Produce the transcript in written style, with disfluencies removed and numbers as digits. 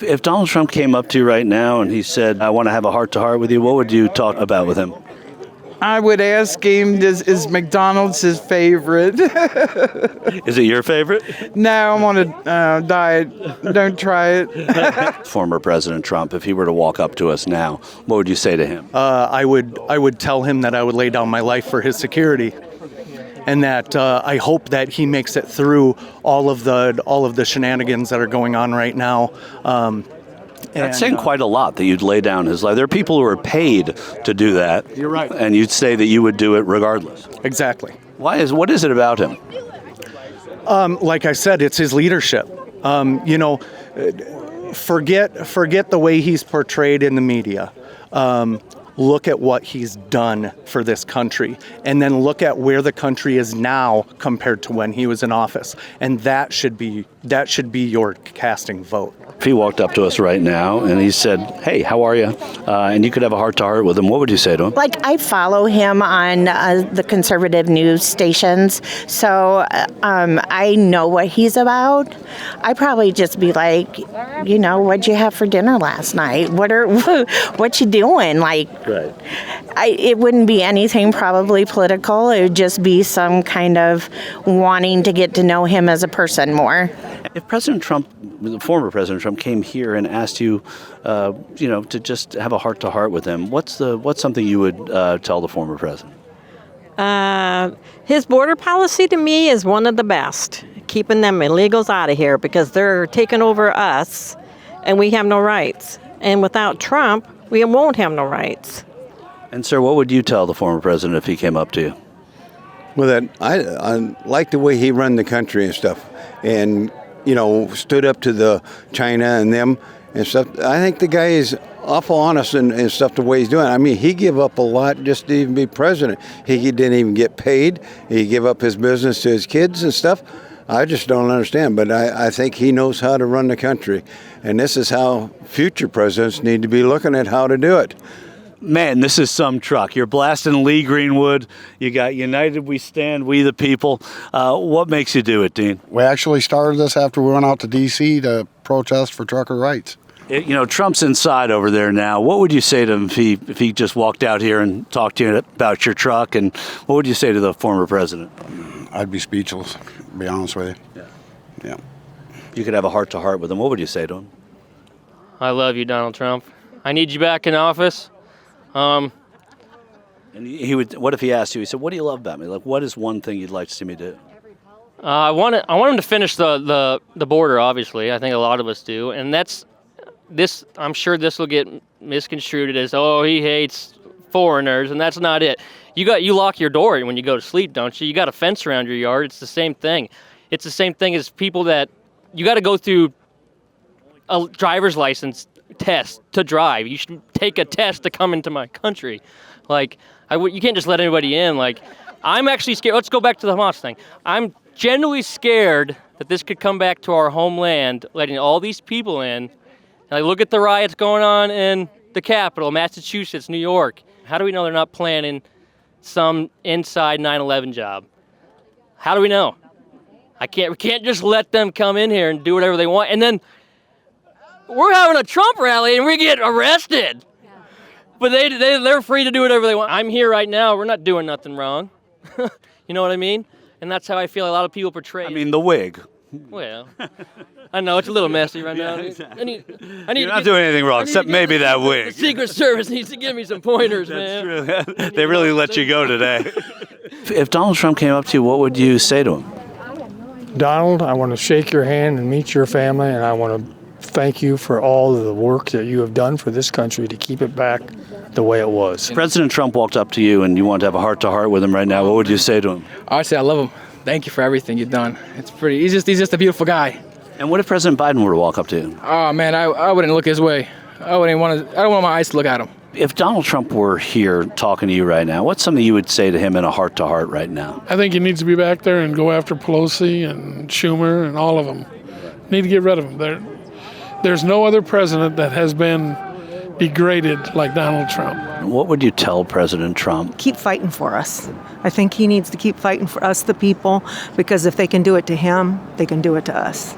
If Donald Trump came up to you right now and he said, I want to have a heart-to-heart with you, what would you talk about with him? I would ask him, is McDonald's his favorite? Is it your favorite? No, I'm on a diet. Don't try it. Former President Trump, if he were to walk up to us now, what would you say to him? I would tell him that I would lay down my life for his security, and that I hope that he makes it through all of the shenanigans that are going on right now. That's saying quite a lot, that you'd lay down his life. There are people who are paid to do that. You're right. And you'd say that you would do it regardless. Exactly. What is it about him? Like I said, it's his leadership. Forget the way he's portrayed in the media. Look at what he's done for this country, and then look at where the country is now compared to when he was in office. And that should be your casting vote. If he walked up to us right now and he said, hey, how are you? And you could have a heart-to-heart with him, what would you say to him? I follow him on the conservative news stations, so I know what he's about. I'd probably just be like, what'd you have for dinner last night? What you doing? Right. It wouldn't be anything probably political. It would just be some kind of wanting to get to know him as a person more. If President Trump, the former President Trump, came here and asked you, to just have a heart-to-heart with him, what's something you would tell the former president? His border policy to me is one of the best, keeping them illegals out of here because they're taking over us and we have no rights. And without Trump, we won't have no rights. And sir, what would you tell the former president if he came up to you? Well, I like the way he run the country and stuff, and stood up to the China and them and stuff. I think the guy is awful honest and stuff the way he's doing. I mean, he gave up a lot just to even be president. He didn't even get paid. He gave up his business to his kids and stuff. I just don't understand, but I think he knows how to run the country. And this is how future presidents need to be looking at how to do it. Man, this is some truck. You're blasting Lee Greenwood. You got United We Stand, We the People. What makes you do it, Dean? We actually started this after we went out to D.C. to protest for trucker rights. Trump's inside over there now. What would you say to him if he just walked out here and talked to you about your truck? And what would you say to the former president? I'd be speechless, to be honest with you. Yeah. You could have a heart-to-heart with him. What would you say to him? I love you, Donald Trump. I need you back in office. And he would. What if he asked you? He said, "What do you love about me? What is one thing you'd like to see me do?" I want him to finish the border. Obviously, I think a lot of us do, and that's this. I'm sure this will get misconstrued as, oh, he hates foreigners, and that's not it. You lock your door when you go to sleep, don't you? You got a fence around your yard. It's the same thing. It's the same thing as people that you got to go through a driver's license test to drive. You should take a test to come into my country. You can't just let anybody in. I'm actually scared. Let's go back to the Hamas thing. I'm genuinely scared that this could come back to our homeland, letting all these people in. And look at the riots going on in the capital, Massachusetts, New York. How do we know they're not planning some inside 9/11 job? How do we know? We can't just let them come in here and do whatever they want. And then we're having a Trump rally and we get arrested. But they're free to do whatever they want. I'm here right now. We're not doing nothing wrong. You know what I mean? And that's how I feel a lot of people portray. I mean, the wig. Well, I know it's a little messy right now. Exactly. You're not doing anything wrong, except maybe that wig. The Secret Service needs to give me some pointers, man. That's true. They really let you go today. If Donald Trump came up to you, what would you say to him? Donald, I want to shake your hand and meet your family, and I want to thank you for all of the work that you have done for this country to keep it back the way it was. If President Trump walked up to you and you want to have a heart-to-heart with him right now, what would you say to him? I'd say I love him. Thank you for everything you've done. He's just a beautiful guy. And what if President Biden were to walk up to you? Oh man, I wouldn't look his way. I don't want my eyes to look at him. If Donald Trump were here talking to you right now, what's something you would say to him in a heart-to-heart right now? I think he needs to be back there and go after Pelosi and Schumer and all of them. Need to get rid of them. There's no other president that has been degraded like Donald Trump. What would you tell President Trump? Keep fighting for us. I think he needs to keep fighting for us, the people, because if they can do it to him, they can do it to us.